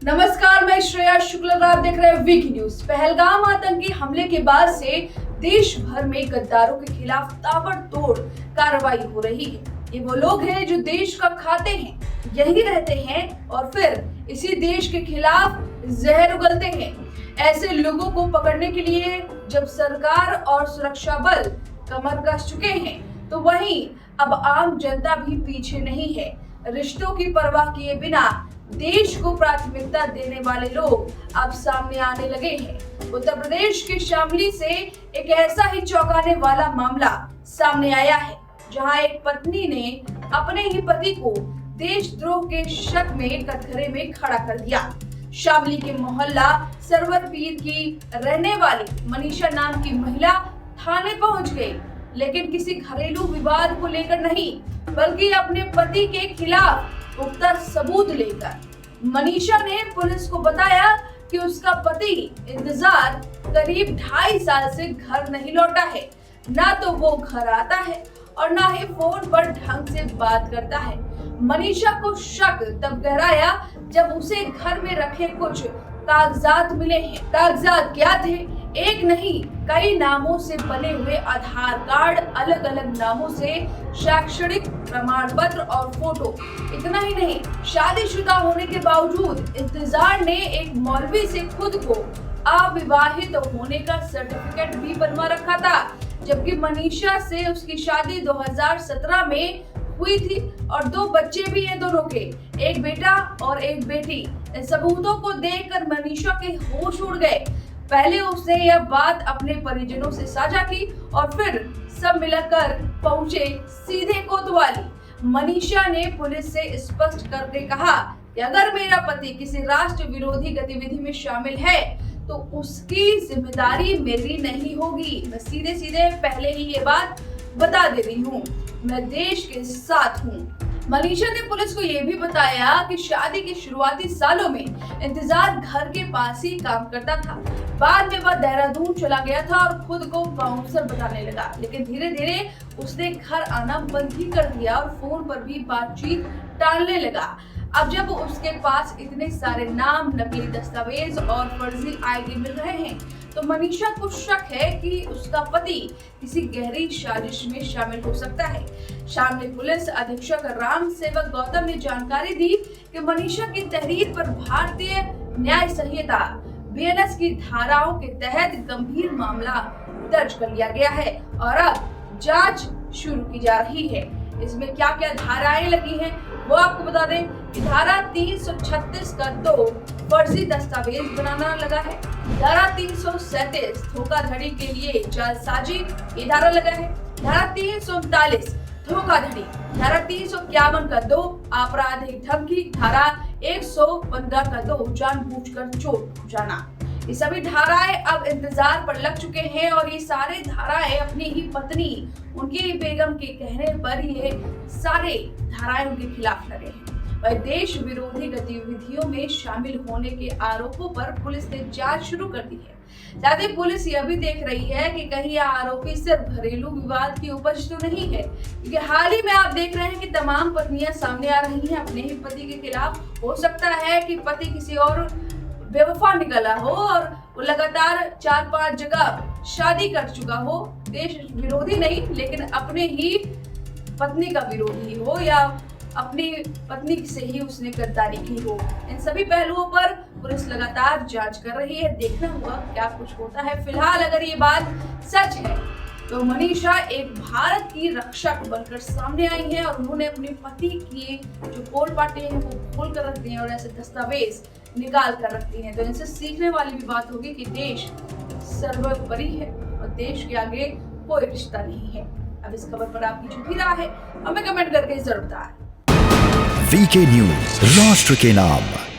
नमस्कार, मैं श्रेया शुक्ल और आप देख रहे हैं वीकी न्यूज। पहलगाम आतंकी हमले के बाद से देश भर में गद्दारों के खिलाफ ताबड़तोड़ कार्रवाई हो रही है। ये वो लोग हैं जो देश का खाते हैं, यही रहते हैं और फिर इसी देश के खिलाफ जहर उगलते हैं। ऐसे लोगों को पकड़ने के लिए जब सरकार और सुरक्षा बल कमर कस चुके हैं, तो वहीं अब आम जनता भी पीछे नहीं है। रिश्तों की परवाह किए बिना देश को प्राथमिकता देने वाले लोग अब सामने आने लगे हैं। उत्तर प्रदेश के शामली से एक ऐसा ही चौंकाने वाला मामला सामने आया है, जहां एक पत्नी ने अपने ही पति को देशद्रोह के शक में कटघरे में खड़ा कर दिया। शामली के मोहल्ला सरवरपीर की रहने वाली मनीषा नाम की महिला थाने पहुंच गई, लेकिन किसी घरेलू विवाद को लेकर नहीं, बल्कि अपने पति के खिलाफ पुख्ता सबूत लेकर। मनीषा ने पुलिस को बताया कि उसका पति इंतजार करीब 2.5 साल से घर नहीं लौटा है। ना तो वो घर आता है और ना ही फोन पर ढंग से बात करता है। मनीषा को शक तब गहराया जब उसे घर में रखे कुछ कागजात मिले हैं। कागजात क्या थे? एक नहीं, कई नामों से बने हुए आधार कार्ड, अलग अलग नामों से शैक्षणिक प्रमाण पत्र और फोटो। इतना ही नहीं, शादीशुदा होने के बावजूद इंतजार ने एक मौलवी से खुद को अविवाहित होने का सर्टिफिकेट भी बनवा रखा था, जबकि मनीषा से उसकी शादी 2017 में हुई थी और 2 बच्चे भी हैं दोनों के, एक बेटा और एक बेटी। इन सबूतों को देखकर मनीषा के होश उड़ गए। पहले उसने यह बात अपने परिजनों से साझा की और फिर सब मिलकर पहुंचे सीधे कोतवाली। मनीषा ने पुलिस से स्पष्ट करके कहा कि अगर मेरा पति किसी राष्ट्र विरोधी गतिविधि में शामिल है तो उसकी जिम्मेदारी मेरी नहीं होगी। मैं सीधे सीधे पहले ही ये बात बता दे रही हूँ, मैं देश के साथ हूँ। मनीषा ने पुलिस को यह भी बताया कि शादी के शुरुआती सालों में इंतजार घर के पास ही काम करता था। बाद में वह देहरादून चला गया था और खुद को बाउंसर बताने लगा, लेकिन धीरे धीरे उसने घर आना बंद ही कर दिया और फोन पर भी बातचीत टालने लगा। अब जब उसके पास इतने सारे नाम, नकली दस्तावेज और फर्जी आईडी मिल रहे हैं, तो मनीषा को शक है कि उसका पति किसी गहरी साजिश में शामिल हो सकता है। शामली पुलिस अधीक्षक राम सेवक गौतम ने जानकारी दी कि मनीषा की तहरीर पर भारतीय न्याय संहिता BNS की धाराओं के तहत गंभीर मामला दर्ज कर लिया गया है और अब जांच शुरू की जा रही है। इसमें क्या क्या धाराएं लगी हैं वो आपको बता दें कि धारा 336 का 2 फर्जी दस्तावेज बनाना लगा है। धारा 337 धोखाधड़ी के लिए जालसाजी ये धारा लगा है। धारा 339 धोखाधड़ी, धारा 351 का 2 आपराधिक धमकी, धारा 115 का 2 जानबूझकर चोट पहुंचाना। ये सभी धाराएं अब इंतजार पर लग चुके हैं और ये सारे धाराएं अपनी ही पत्नी, उनकी बेगम के कहने पर ये सारे धाराएं उनके खिलाफ लगे हैं। वह देश विरोधी गतिविधियों में शामिल होने के आरोपों पर पुलिस ने जांच शुरू कर दी है। साथ ही पुलिस यह भी देख रही है कि कहीं यह आरोपी सिर्फ घरेलू विवाद की उपज तो नहीं है, क्योंकि हाल ही में आप देख रहे हैं कि तमाम पत्नियां सामने आ रही हैं अपने ही पति के खिलाफ। हो सकता है कि पति किसी और बेवफा निकला हो और वो लगातार 4-5 जगह शादी कर चुका हो। देश विरोधी नहीं, लेकिन अपने ही पत्नी का विरोधी हो या अपनी पत्नी से ही उसने गद्दारी की हो। इन सभी पहलुओं पर पुलिस लगातार जांच कर रही है। देखना होगा क्या कुछ होता है। फिलहाल अगर ये बात सच है तो मनीषा एक भारत की रक्षक बनकर सामने आई है और उन्होंने अपने पति की जो पोल पाटे हैं वो खोल कर रख दिए और ऐसे दस्तावेज निकाल कर रखती हैं। तो इनसे सीखने वाली भी बात होगी कि देश सर्वोपरि है और देश के आगे कोई रिश्ता नहीं है। अब इस खबर पर आपकी जो भी राय है हमें कमेंट करके जरूर बताएं। वीके न्यूज, राष्ट्र के नाम।